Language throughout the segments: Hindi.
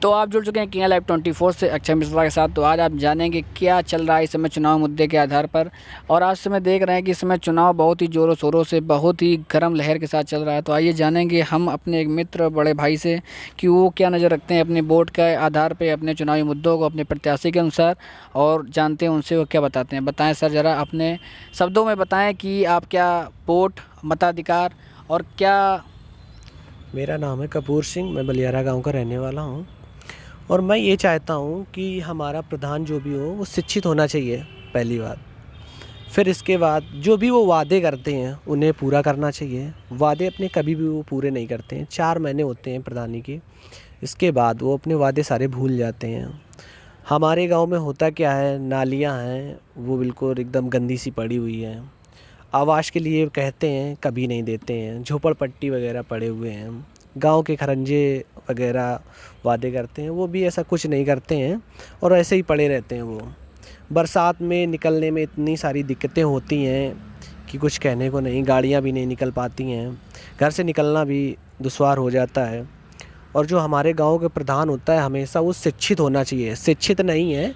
तो आप जुड़ चुके हैं किंग लाइव 24 से अक्षय मिश्रा के साथ। तो आज आप जानेंगे क्या चल रहा है इस समय चुनाव मुद्दे के आधार पर। और आज समय देख रहे हैं कि इस समय चुनाव बहुत ही ज़ोरों शोरों से, बहुत ही गर्म लहर के साथ चल रहा है। तो आइए जानेंगे हम अपने एक मित्र बड़े भाई से कि वो क्या नज़र रखते हैं अपने वोट के आधार पर, अपने चुनावी मुद्दों को अपने प्रत्याशी के अनुसार, और जानते हैं उनसे वो क्या बताते हैं। बताएँ सर, ज़रा अपने शब्दों में बताएँ कि आप क्या वोट, मताधिकार और क्या। मेरा नाम है कपूर सिंह, मैं बलियारा गांव का रहने वाला हूं और मैं ये चाहता हूं कि हमारा प्रधान जो भी हो वो शिक्षित होना चाहिए, पहली बात। फिर इसके बाद जो भी वो वादे करते हैं उन्हें पूरा करना चाहिए। वादे अपने कभी भी वो पूरे नहीं करते हैं। 4 महीने होते हैं प्रधानी के, इसके बाद वो अपने वादे सारे भूल जाते हैं। हमारे गाँव में होता क्या है, नालियाँ हैं वो बिल्कुल एकदम गंदी सी पड़ी हुई हैं। आवास के लिए कहते हैं, कभी नहीं देते हैं। झोपड़पट्टी वगैरह पड़े हुए हैं। गांव के खरंजे वगैरह वादे करते हैं, वो भी ऐसा कुछ नहीं करते हैं और ऐसे ही पड़े रहते हैं। वो बरसात में निकलने में इतनी सारी दिक्कतें होती हैं कि कुछ कहने को नहीं। गाड़ियां भी नहीं निकल पाती हैं, घर से निकलना भी दुश्वार हो जाता है। और जो हमारे गाँव के प्रधान होता है हमेशा वो शिक्षित होना चाहिए। शिक्षित नहीं है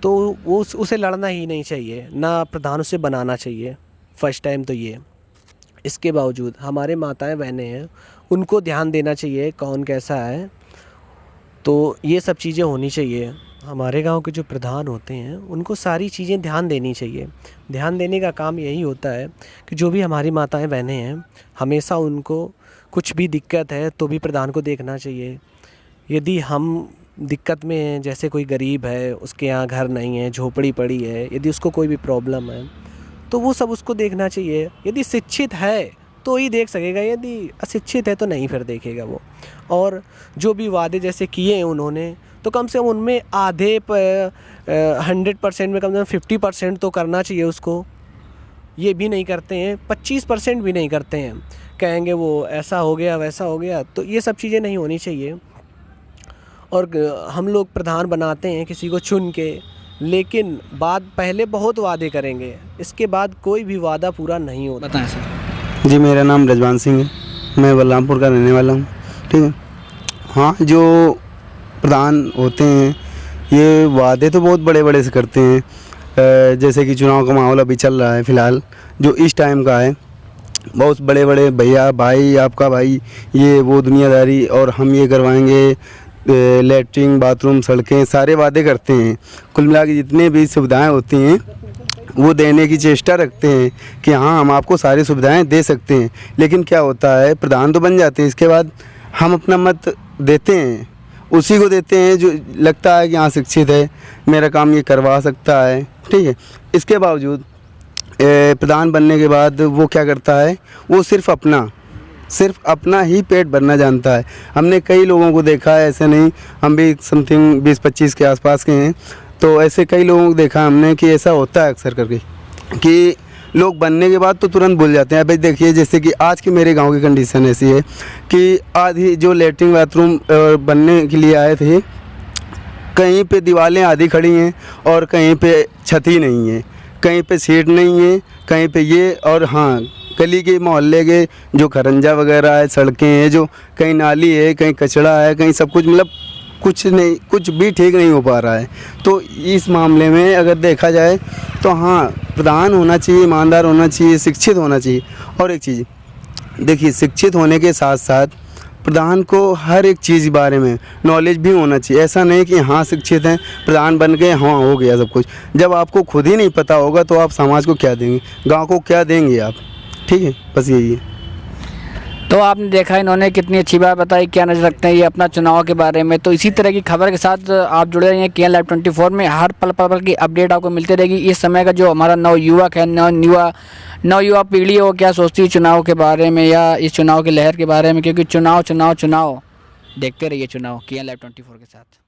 तो वो उसे लड़ना ही नहीं चाहिए, ना प्रधान उसे बनाना चाहिए फर्स्ट टाइम तो ये। इसके बावजूद हमारे माताएं बहनें हैं, उनको ध्यान देना चाहिए कौन कैसा है। तो ये सब चीज़ें होनी चाहिए। हमारे गांव के जो प्रधान होते हैं उनको सारी चीज़ें ध्यान देनी चाहिए। ध्यान देने का काम यही होता है कि जो भी हमारी माताएं बहनें हैं हमेशा उनको कुछ भी दिक्कत है तो भी प्रधान को देखना चाहिए। यदि हम दिक्कत में हैं, जैसे कोई गरीब है, उसके यहाँ घर नहीं है, झोपड़ी पड़ी है, यदि उसको कोई भी प्रॉब्लम है तो वो सब उसको देखना चाहिए। यदि शिक्षित है तो ही देख सकेगा, यदि अशिक्षित है तो नहीं फिर देखेगा वो। और जो भी वादे जैसे किए हैं उन्होंने, तो कम से कम उनमें आधे 100% में कम से कम 50% तो करना चाहिए उसको। ये भी नहीं करते हैं, 25% भी नहीं करते हैं। कहेंगे वो ऐसा हो गया वैसा हो गया, तो ये सब चीज़ें नहीं होनी चाहिए। और हम लोग प्रधान बनाते हैं किसी को चुन के, लेकिन पहले बहुत वादे करेंगे, इसके बाद कोई भी वादा पूरा नहीं होता। बताएं सर। जी, मेरा नाम रजवान सिंह है, मैं बलरामपुर का रहने वाला हूँ। ठीक है। हाँ, जो प्रधान होते हैं ये वादे तो बहुत बड़े बड़े से करते हैं। जैसे कि चुनाव का माहौल अभी चल रहा है फ़िलहाल, जो इस टाइम का है, बहुत बड़े बड़े भैया, भाई, आपका भाई, ये वो दुनियादारी, और हम ये करवाएंगे, लेटरिन, बाथरूम, सड़कें, सारे वादे करते हैं। कुल मिला के जितने भी सुविधाएं होती हैं वो देने की चेष्टा रखते हैं कि हाँ हम आपको सारी सुविधाएं दे सकते हैं। लेकिन क्या होता है, प्रधान तो बन जाते हैं, इसके बाद हम अपना मत देते हैं, उसी को देते हैं जो लगता है कि हाँ शिक्षित है, मेरा काम ये करवा सकता है। ठीक है। इसके बावजूद प्रधान बनने के बाद वो क्या करता है, वो सिर्फ अपना ही पेट भरना जानता है। हमने कई लोगों को देखा है, ऐसे नहीं, हम भी समथिंग 20-25 के आसपास के हैं, तो ऐसे कई लोगों को देखा हमने कि ऐसा होता है अक्सर करके कि लोग बनने के बाद तो तुरंत भूल जाते हैं। भाई देखिए, जैसे कि आज की मेरे गांव की कंडीशन ऐसी है कि आधी जो लेटरिन बाथरूम बनने के लिए आए थे, कहीं पे दीवारें आधी खड़ी हैं और कहीं पे छत ही नहीं है, कहीं पे सीट नहीं है, कहीं पे ये। और हाँ, गली के मोहल्ले के जो खरंजा वगैरह है, सड़कें हैं, जो कहीं नाली है, कहीं कचड़ा है, कहीं सब कुछ, मतलब कुछ भी ठीक नहीं हो पा रहा है। तो इस मामले में अगर देखा जाए तो हाँ, प्रधान होना चाहिए, ईमानदार होना चाहिए, शिक्षित होना चाहिए। और एक चीज़ देखिए, शिक्षित होने के साथ साथ प्रधान को हर एक चीज़ के बारे में नॉलेज भी होना चाहिए। ऐसा नहीं कि हाँ शिक्षित हैं, प्रधान बन गए, हाँ हो गया सब कुछ। जब आपको खुद ही नहीं पता होगा तो आप समाज को क्या देंगे, गाँव को क्या देंगे आप। ठीक है, बस यही है। तो आपने देखा इन्होंने कितनी अच्छी बात बताई, क्या नज़र रखते हैं ये अपना चुनाव के बारे में। तो इसी तरह की खबर के साथ आप जुड़े रहिए किंग लाइव 24 में। हर पल की अपडेट आपको मिलती रहेगी। इस समय का जो हमारा नवयुवक है, नवयुवा पीढ़ी है, वो क्या सोचती है चुनाव के बारे में या इस चुनाव की लहर के बारे में, क्योंकि चुनाव देखते रहिए चुनाव किंग लाइव 24 के साथ।